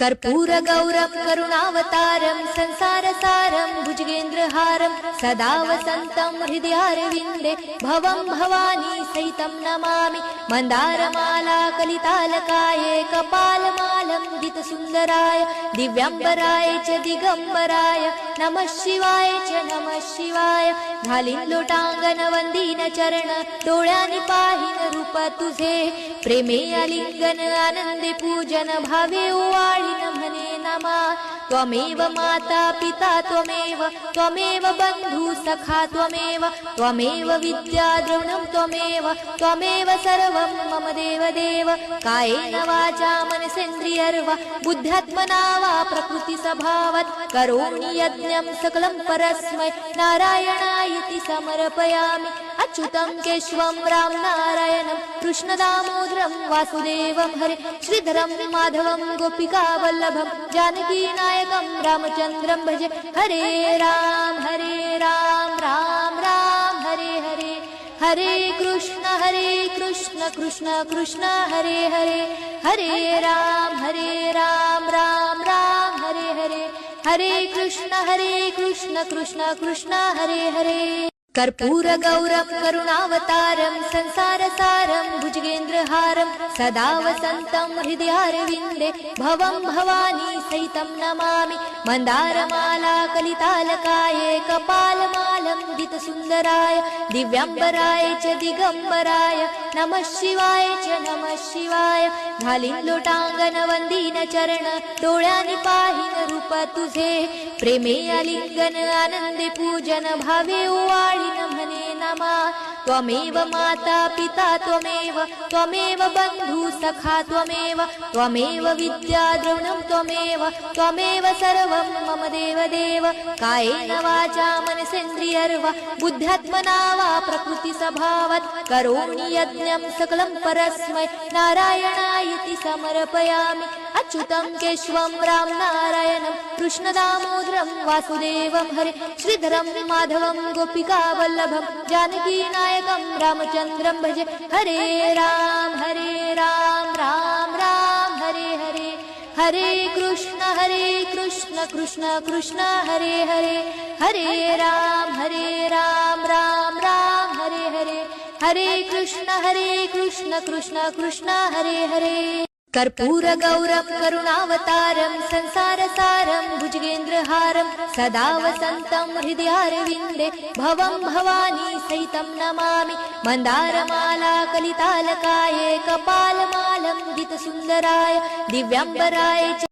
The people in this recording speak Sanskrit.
कर्पूरगौरं करुणावतारं संसारसारं भुजगेन्द्रहारं सदा वसन्तं हृदयारविन्दे भवं भवानी सहितं नमामि। मन्दारमाला कलितालकाये कपालमालं दितसुन्दराय दिव्याम्बराय च दिगम्बराय नमः शिवाय च नमः शिवाय। घालीन लोटांगण वंदीन चरण डोळ्यांनी पाहिन रूप तुझे प्रेमे आलिंगन आनंदे पूजन भावे ओवाळीन म्हणे नमा। त्वमेव माता पिता त्वमेव त्वमेव बंधु सखा त्वमेव त्वमेव विद्या द्रविणं त्वमेव त्वमेव सर्वं मम देव देव। कायेन वाचा मनसेन्द्रियर्वा बुद्ध्यात्मना वा प्रकृति स्वभावात् करोमि यज्ञं सकलं परस्मै नारायणायति समर्पयामि। अच्युतं केशवं राम नारायणं कृष्णदामोदरं वासुदेवं हरे श्रीधरं माधवं गोपिका वल्लभं जानकी नायकं रामचन्द्रं भजे। हरे राम राम राम हरे हरे हरे कृष्ण कृष्ण कृष्ण हरे हरे हरे राम राम राम हरे हरे हरे कृष्ण कृष्ण कृष्ण हरे हरे। कर्पूरगौरं करुणावतारं संसारसारं भुजगेन्द्रहारं सदा वसन्तं हृदयारविन्दे भवं भवानी सहितं नमामि। मन्दारमाला कलितालकाये कपालमालं दितसुन्दराय दिव्याम्बराय च दिगम्बराय नमः शिवाय च नमः शिवाय। घालीन लोटांगण वंदीन चरण डोळ्यांनी पाहिन रूप तुझे प्रेमे आलिंगन आनंदे पूजन भावे ओवाळीन म्हणे नमा। त्वमेव माता पिता त्वमेव त्वमेव बंधु सखा त्वमेव त्वमेव विद्या द्रविणं त्वमेव त्वमेव सर्वं मम देव देव। कायेन वाचा मनसेन्द्रियर्वा बुद्ध्यात्मना वा प्रकृति स्वभावात् करोमि यज्ञं सकलं परस्मै नारायणायति समर्पयामि। अच्युतं केशवं राम नारायणं कृष्णदामोदरं वासुदेवं हरे श्रीधरं माधवं गोपिका वल्लभं जानकी नायकं रामचन्द्रं भजे। हरे राम राम हरे हरे हरे कृष्ण कृष्ण कृष्ण हरे हरे हरे राम राम हरे हरे हरे कृष्ण कृष्ण कृष्ण हरे हरे। कर्पूरगौरं करुणावतारं संसारसारं भुजगेन्द्रहारं सदा वसन्तं हृदयारविन्दे भवं भवानी सहितं नमामि। मन्दारमाला कलितालकाये कपालमालं दितसुन्दराय दिव्याम्बराय च